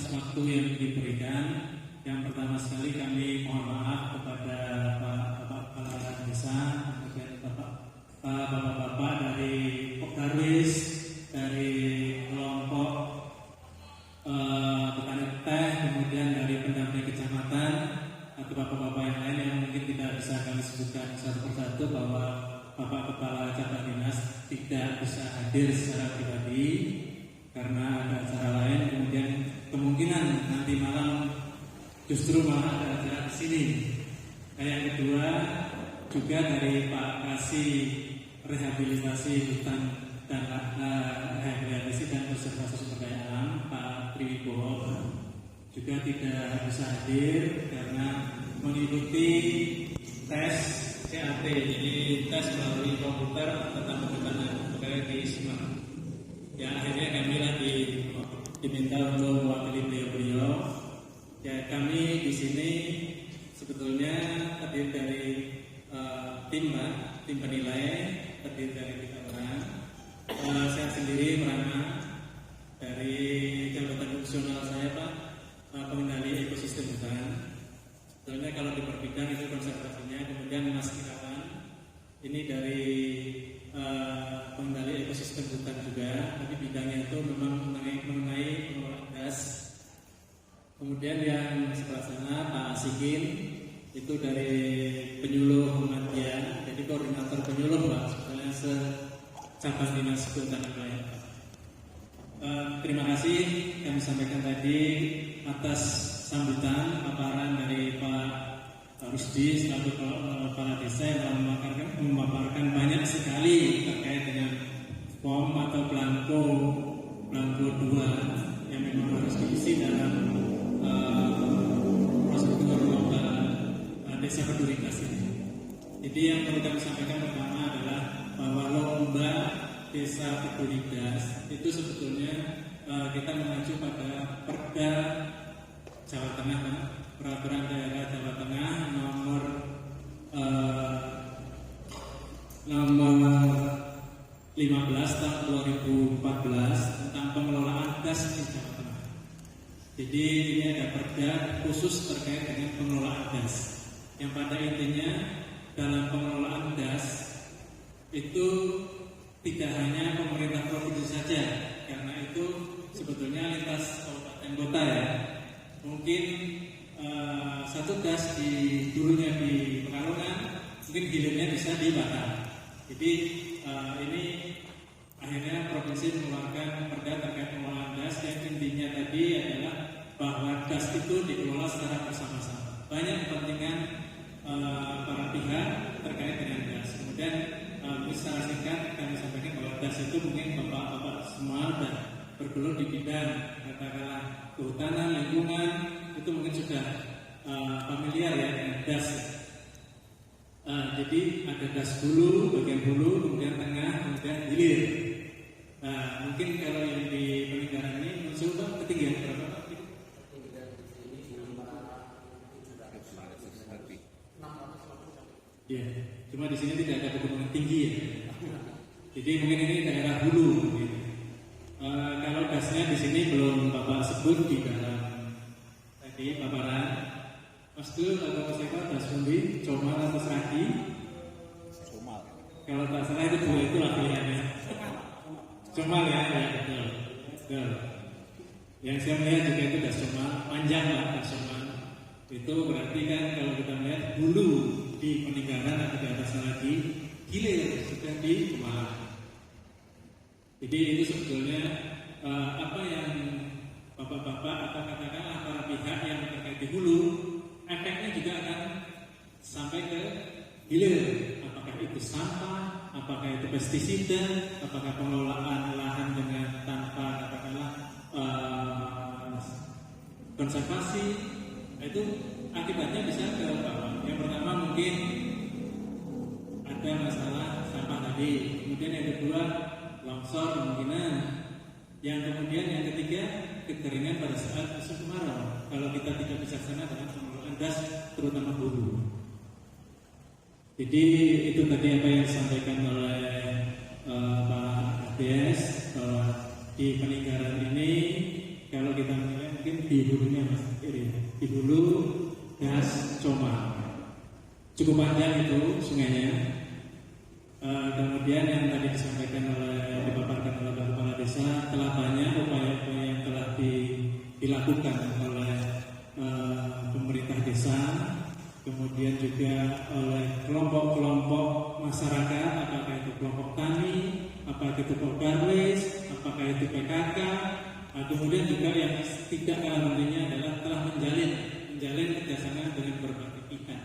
atas waktu yang diberikan. Yang pertama sekali kami mohon maaf kepada Bapak Kepala Desa, kemudian Bapak-Bapak dari Pokdarwis, dari kelompok petani teh, kemudian dari pendamping kecamatan, atau Bapak-Bapak yang lain yang mungkin tidak bisa kami sebutkan satu persatu, bahwa Bapak Kepala Cabang Dinas tidak bisa hadir secara pribadi karena ada acara lain, kemudian kemungkinan nanti malam justru malah ada acara di sini. Yang kedua juga dari Pak Kasih Rehabilitasi Hutan dan Rehabilitasi dan Konservasi Sumber Daya Alam, Pak Triwibowo, juga tidak bisa hadir karena mengikuti tes CAT, jadi tes melalui komputer tentang kehutanan di Semarang. Ya, akhirnya kami diminta untuk mewakili beliau. Ya, kami di sini sebetulnya terdiri dari tim penilai, terdiri dari 3 orang. Saya sendiri merana dari jabatan fungsional saya, Pak, pengendali ekosistem hutan. Sebetulnya kalau di per bidang itu konservasinya, kemudian Mas Irawan ini dari pengendali ekosistem hutan juga, tapi bidangnya itu memang mengenai pengelolaan gas. Kemudian yang sebelah sana Pak Asikin itu dari penyuluh Muhammadiyah, jadi koordinator penyuluh, Pak, sebetulnya secabang dinas kehutanan wilayah. Terima kasih kami sampaikan tadi atas sambutan paparan dari Pak Rusdi selaku kepala desa yang memaparkan banyak sekali terkait dengan form atau belangko 2 yang memang harus diisi dalam prosedur lomba desa peduli kasih ini. Jadi yang perlu kami sampaikan pertama adalah bahwa lomba desa peduli gas itu sebetulnya kita mengacu pada Perda Jawa Tengah, Peraturan Daerah Jawa Tengah nomor 15 tahun 2014 tentang pengelolaan gas di Jawa Tengah. Jadi ini ada perda khusus terkait dengan pengelolaan gas, yang pada intinya dalam pengelolaan gas itu tidak hanya pemerintah provinsi saja, karena itu sebetulnya lintas kabupaten kota ya. Mungkin satu gas dulunya di Pekalongan, mungkin hilirnya bisa di Batam. Jadi ini akhirnya provinsi mengeluarkan perda terkait pengelolaan gas yang intinya tadi adalah bahwa gas itu dikelola secara bersama-sama. Banyak kepentingan para pihak terkait dengan gas. Kemudian secara singkat kami sampaikan bahwa gas itu mungkin bapak-bapak semua sudah bergelut di bidang katakanlah kehutanan, lingkungan, itu mungkin sudah familiar ya dengan gas. Jadi ada gas hulu, bagian hulu, kemudian tengah, kemudian hilir. Mungkin kalau yang di peninggalan ini muncul Pak, ketinggian berapa Pak? Ya, cuma di sini tidak ada pegunungan tinggi ya. Jadi mungkin ini daerah hulu. Gitu. Kalau gasnya di sini belum Bapak sebut di dalam tadi paparan. Mas Dul atau siapa gas Bumbi, Comal atau Seragi? Comal. Kalau tak salah itu dua itu pilihannya. Comal ya, betul. Betul. Yang saya melihat juga itu gas Comal, panjang Pak gas Comal. Itu berarti kan kalau kita melihat hulu di peninggalan atau di atasnya lagi, hilir sudah di Comal. Jadi itu sebetulnya apa yang bapak-bapak atau katakanlah para pihak yang terkait di hulu, efeknya juga akan sampai ke hilir. Apakah itu sampah, apakah itu pestisida, apakah pengelolaan lahan dengan tanpa katakanlah konservasi, itu akibatnya bisa ke bawah. Yang pertama mungkin ada masalah sampah tadi, kemudian yang kedua longsor kemungkinan, yang kemudian yang ketiga kekeringan pada saat musim kemarau. Kalau kita tidak bijaksana dalam pengelolaan gas, terutama hulu. Jadi itu tadi apa yang disampaikan oleh Pak Abdes, bahwa di peninggalan ini kalau kita menilai mungkin di hulunya Mas Iri, di hulu Das Coma. Cukup panjang itu sungainya. Kemudian yang tadi dipaparkan oleh Pak Kepala Desa, telah banyak upaya-upaya yang telah dilakukan oleh pemerintah desa, kemudian juga oleh kelompok-kelompok masyarakat, apakah itu kelompok tani, apakah itu Kogarwis, apakah itu PKK, kemudian juga yang tidak kalah pentingnya adalah telah menjalin kerjasama dengan berbagai pihak.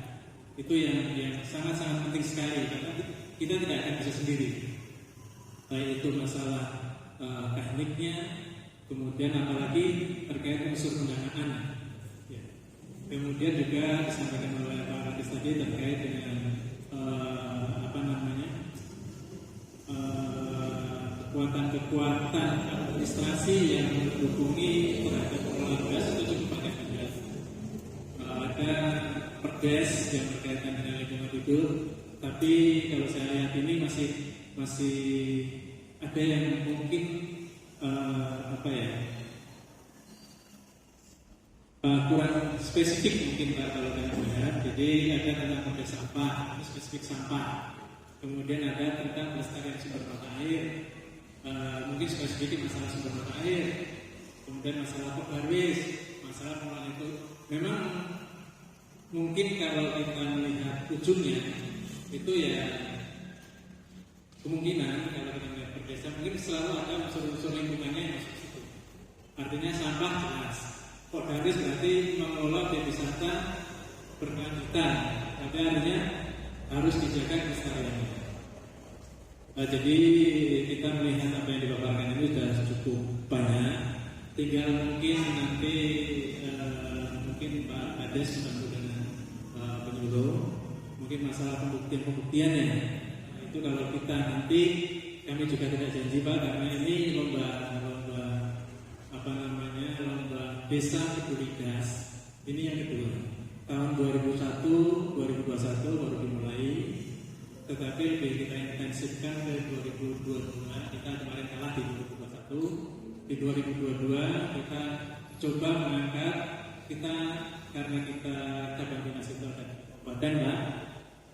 Itu yang sangat-sangat penting sekali karena kita tidak akan bisa sendiri. Baik itu masalah tekniknya, kemudian apalagi terkait unsur pendanaan. Ya. Kemudian juga disampaikan oleh Pak Kadis tadi terkait dengan kekuatan administrasi yang mendukung terhadap pengelolaan gas itu cukup banyak juga. Ada perdes yang berkaitan dengan lingkungan hidup, tapi kalau saya lihat ini masih ada yang mungkin kurang spesifik mungkin Pak kalau saya melihat. Jadi ada tentang perdes sampah, spesifik sampah. Kemudian ada tentang pelestarian sumber mata air, mungkin spesifik masalah sumber mata air. Kemudian masalah Kogarwis, masalah pengelolaan itu. Memang mungkin kalau kita melihat ujungnya itu ya kemungkinan kalau kita melihat berdesa mungkin selalu ada unsur-unsur lingkungannya yang masuk situ. Artinya sampah jelas. Kogarwis berarti mengelola objek wisata berkelanjutan, tapi artinya harus dijaga kelestariannya. Jadi kita melihat apa yang dipaparkan itu sudah cukup banyak. Tinggal mungkin nanti mungkin Pak Kades membantu dengan penyuluh, mungkin masalah pembuktiannya. Itu kalau kita nanti kami juga tidak janji Pak karena ini lomba desa peduli gas. Ini yang kedua. Tahun 2021 baru dimulai, tetapi lebih kita intensifkan ke 2022. Kita kemarin kalah di 2021. Di 2022 kita coba mengangkat karena kita cabang dinas itu ada badan Pak.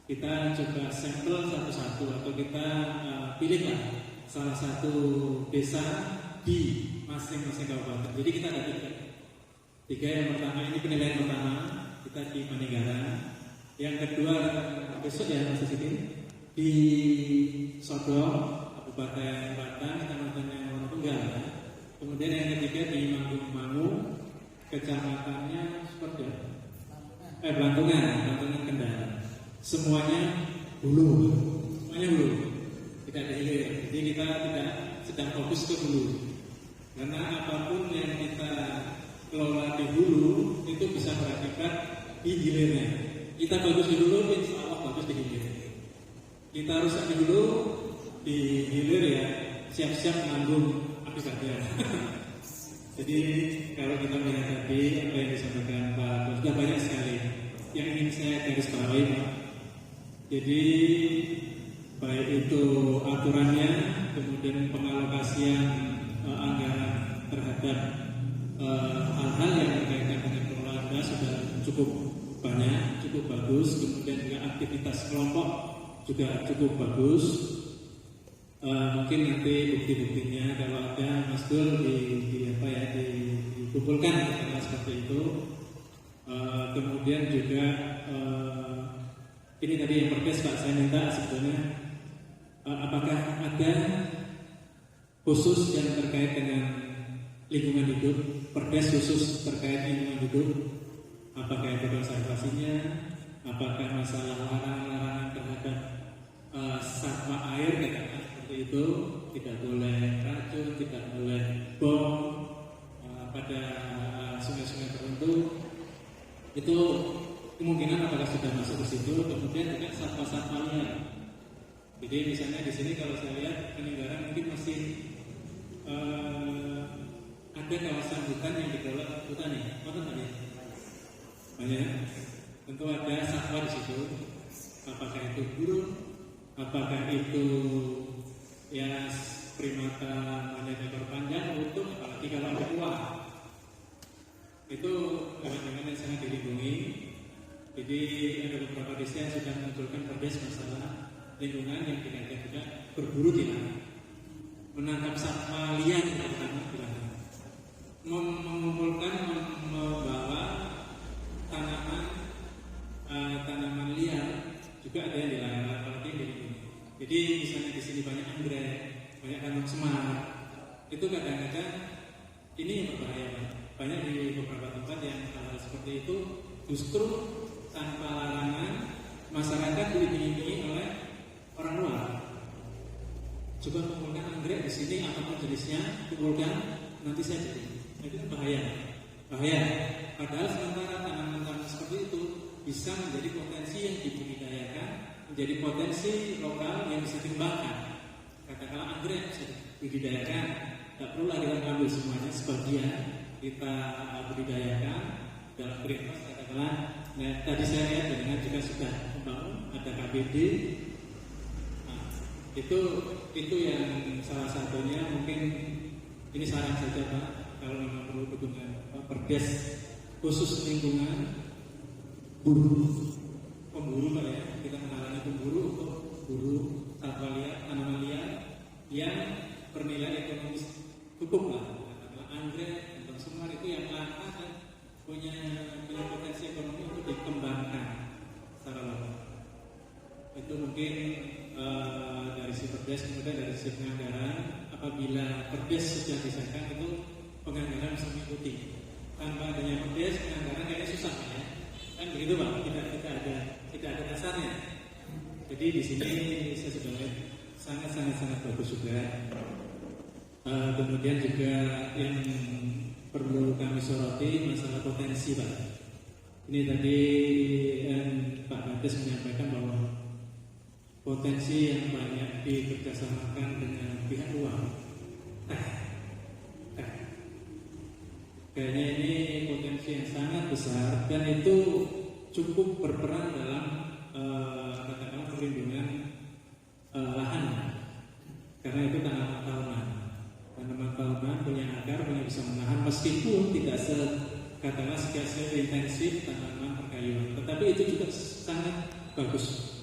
Kita coba sampel satu-satu atau kita pilihlah salah satu desa di masing-masing kabupaten. Jadi kita ada tiga. Yang pertama ini penilaian pertama kita di Maninggaran. Yang kedua besok ya Mas Siti di Sodong, Kabupaten Batang, Kecamatannya Wonotunggal. Kemudian yang ketiga di Manggung, kecamatannya seperti Belantungan Kendal. Semuanya hulu, tidak ada hilir. Jadi kita tidak sedang fokus ke hulu. Karena apapun yang kita kelola di hulu itu bisa berakibat di hilirnya. Kita bagus di hulu, insya Allah bagus di hilir. Kita rusak di hulu, di hilir ya siap-siap menanggung akibatnya. Jadi kalau kita melihat tadi apa yang disampaikan Pak, sudah banyak sekali yang ingin saya garis bawahi Pak. Jadi baik itu aturannya, kemudian pengalokasian anggaran terhadap hal-hal yang berkaitan dengan pengelolaan gas sudah cukup banyak, cukup bagus. Kemudian juga aktivitas kelompok juga cukup bagus. Mungkin nanti bukti-buktinya kalau ada Mas Dul dikumpulkan seperti itu. Kemudian juga ini tadi yang perkes Pak, saya minta sebetulnya apakah ada khusus yang terkait dengan lingkungan hidup, perdes khusus terkait lingkungan hidup, apakah itu konservasinya, apakah masalah larangan-larangan terhadap satwa air, katakan seperti itu, tidak boleh racun, tidak boleh bom pada sungai-sungai tertentu, itu kemungkinan apakah sudah masuk ke situ. Kemudian juga satwa-satwa liar. Jadi misalnya di sini kalau saya lihat Peninggaran mungkin masih ada kawasan hutan yang dikelola hutan ya, banyak. Tentu ada satwa di situ. Apakah itu burung, apakah itu ya primata banyak ekor panjang, utuh, apalagi kalau ada uang. Itu jangan-jangan yang sangat dilindungi. Jadi ada beberapa desa yang sudah mengumpulkan perdes masalah lingkungan yang dikaitkan juga berburu dilarang, menangkap satwa liar terutama dilarang, mengumpulkan membawa tanaman liar juga ada yang dilarang, apalagi dilindungi. Jadi misalnya di sini banyak anggrek, banyak kantong semar, itu kadang-kadang ini yang berbahaya. Banyak di beberapa tempat yang hal seperti itu justru tanpa larangan masyarakat diiming-imingi oleh orang luar. Coba kumpulkan anggrek di sini apapun jenisnya, kumpulkan nanti saya jadi. Itu bahaya. Padahal sementara tanaman-tanaman seperti itu bisa menjadi potensi yang dibudidayakan, menjadi potensi lokal yang bisa dikembangkan. Katakanlah anggrek bisa dibudidayakan, tidak perlu lagi kita ambil semuanya, sebagian kita budidayakan dalam greenhouse. Katakanlah, nah, tadi saya lihat dengan juga sudah membangun ada KBD. Nah, itu yang salah satunya, mungkin ini saran saja Pak, kalau memang perlu dukungan perdes khusus lingkungan pemburu Pak ya, kita mengalami pemburu untuk buru satwa liar, tanaman liar yang bernilai ekonomis cukup lah, katakanlah anggrek, kantong semar itu yang langka dan punya potensi ekonomi untuk dikembangkan secara lokal. Itu mungkin dari si perdes. Kemudian dari sisi penganggaran, apabila perdes sudah disahkan itu penganggaran bisa mengikuti. Tanpa adanya perdes, penganggaran kayaknya susah ya. Kan begitu Pak, tidak ada dasarnya. Jadi di sini saya sudah lihat sangat bagus juga. Kemudian juga yang perlu kami soroti masalah potensi Pak. Ini tadi Pak Kades menyampaikan bahwa potensi yang banyak dikerjasamakan dengan pihak luar. Kayaknya ini potensi yang sangat besar dan itu cukup berperan dalam katakanlah perlindungan lahan, karena itu tanaman tahunan punya akar, punya bisa menahan meskipun tidak katakanlah intensif tanaman perkayuan, tetapi itu juga sangat bagus.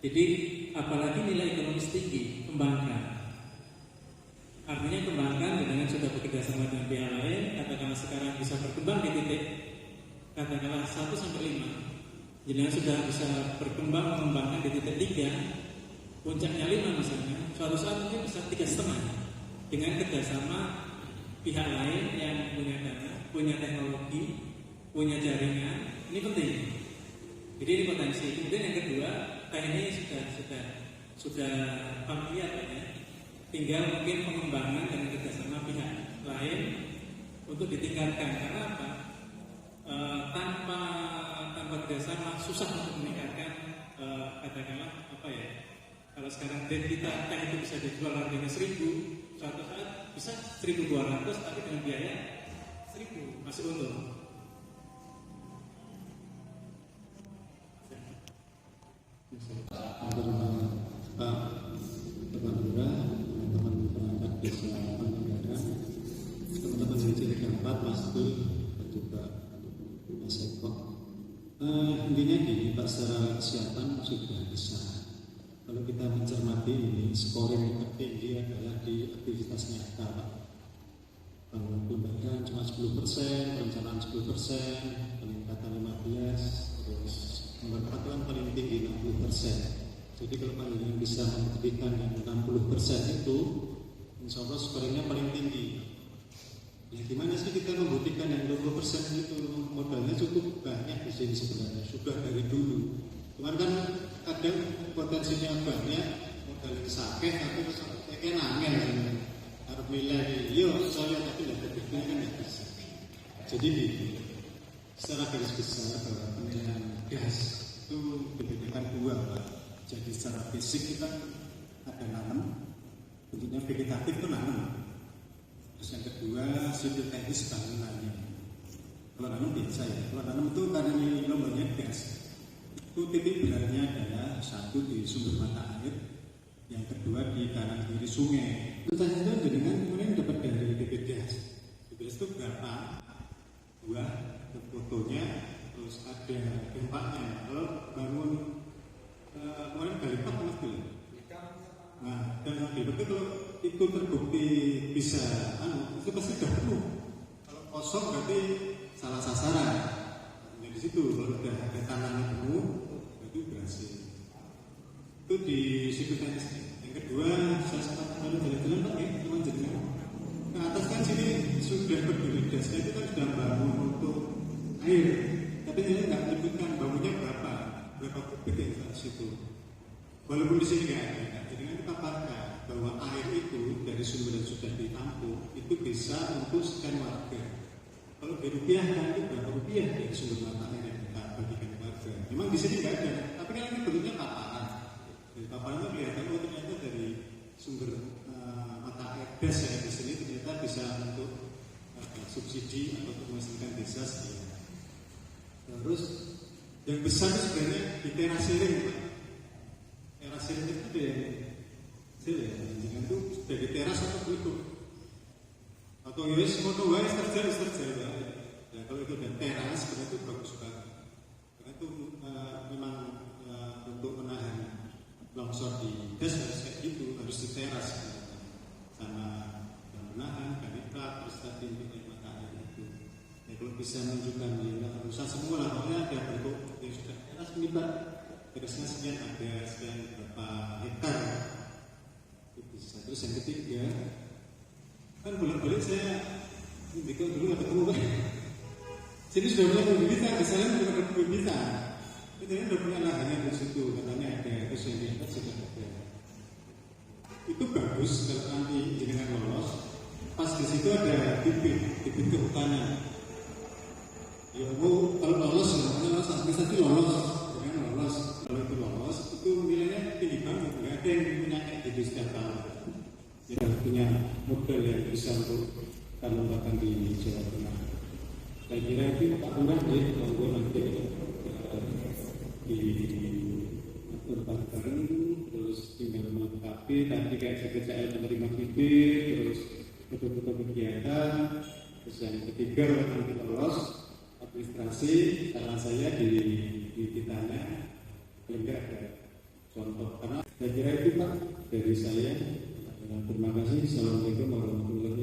Jadi apalagi nilai ekonomis tinggi, kembangkan. Artinya kembangkan dengan sudah bekerja sama dengan pihak lain, katakanlah sekarang bisa berkembang di titik katakanlah 1 sampai 5. Jadi sudah bisa berkembang mengembangkan di titik 3, puncaknya 5 misalnya, suatu saat mungkin bisa 3,5 dengan kerjasama pihak lain yang punya dana, punya teknologi, punya jaringan. Ini penting. Jadi ini potensi. Kemudian yang kedua, ini sudah familiar ya. Tinggal mungkin pengembangan dengan kerjasama pihak lain untuk ditingkatkan. Karena apa? Tanpa kerjasama susah untuk meningkatkan katakanlah apa ya? Kalau sekarang kita itu bisa dijual harganya 1.000, suatu saat bisa 1.200, tapi dengan biaya 1.000 masih untung. Pak Teman Lurah, teman perangkat desa Pangandaran, teman-teman di Cirebon 4, Mas Dul, dan juga Mas Eko. Intinya gini Pak, secara kesiapan sudah bisa. Kalau kita mencermati ini, scoring tertinggi adalah di aktivitas nyata Pak. Bangun badan cuma 10%, perencanaan 10%, peningkatan 15%, terus nomor 4 kan paling tinggi 60%. Jadi kalau panjenengan bisa membuktikan yang 60% itu, insya Allah skornya paling tinggi. Ya gimana sih kita membuktikan yang 20% itu? Modalnya cukup banyak di sini sebenarnya, sudah dari dulu. Cuman kan kadang potensinya banyak, modalnya sakit, tapi kayak nangis harus milih. Yo, saya tapi tidak terpikir kan tidak bisa. Jadi secara garis besar bahwa pendanaan gas itu dibedakan dua Pak. Jadi secara fisik kita ada nanam, bentuknya vegetatif itu nanam. Terus yang kedua sudut teknis bangunannya. Kalau nanam biasa ya, kalau nanam itu karena ini lombanya gas. Itu titik beratnya adalah satu di sumber mata air, yang kedua di kanan kiri sungai. Itu saja dengan kemudian dapat dari bibit gas. Bibit gas itu berapa? dua fotonya, terus ada gempanya. Kalau bangun kemarin kali 4 mas belum? Nah, dan habis itu kalau itu terbukti bisa, itu pasti udah penuh. Kalau kosong berarti salah sasaran. Jadi di situ kalau udah ada tanahnya penuh, itu berhasil. Itu di situ teknis. Yang kedua, saya sempat jalan-jalan Pak ya, teman jenengan. Ke atas kan sini sudah berdiri dasnya itu kan sudah bangun untuk air, tapi ini nggak menyebutkan bangunnya berapa kubik yang di situ. Walaupun di sini nggak ada, jadi kan kita pakai bahwa air itu dari sumber yang sudah ditampung itu bisa untuk sekian warga. Kalau dirupiahkan itu berapa rupiah dari sumber mata air yang kita bagikan warga. Memang di sini nggak ada, tapi kan ini bentuknya paparan. Dari paparan itu kelihatan oh ternyata dari sumber mata air das yang di sini ternyata bisa untuk subsidi atau untuk menghasilkan desa sekian. Terus yang besar itu sebenarnya di terasiring, Pak. Terasiring itu ada yang kecil ya, jangan itu dari teras atau pelipuk atau yus moto wae terjadi. Nah kalau itu dan teras sebenarnya itu bagus banget karena itu memang untuk menahan longsor di das harus kayak gitu, harus di teras sama yang menahan kaniprat terus tadi untuk mata air itu. Ya kalau bisa menunjukkan ya usah semua lah, pokoknya ada bentuk yang sudah teras kaniprat terusnya sekian ada sekian berapa hektar itu bisa. Terus yang ketiga kan bolak-balik saya bikin dulu nggak ketemu kan sini sudah punya mobilitas, kesannya bukan ada mobilitas itu kan udah punya lahannya di situ katanya ada, terus yang di atas sudah ada. Itu bagus kalau nanti jenengan lolos pas di situ ada bibit kehutanan ya bu, kalau lolos sampai satu lolos jangan lolos. Kalau itu lolos itu nilainya tinggi banget, nggak ada yang punya kayak gitu setiap tahun. Kita punya modal yang bisa untuk kembangkan di Jawa Tengah. Saya kira itu Pak Lurah ya, kalau nanti di atur bareng, terus tinggal melengkapi. Tadi kayak saya menerima bibit, terus betul-betul kegiatan. Terus yang ketiga nanti lolos administrasi, saran saya di kitanya enggak ada contoh. Karena saya kira itu Pak dari saya. Terima kasih. Assalamualaikum warahmatullahi wabarakatuh.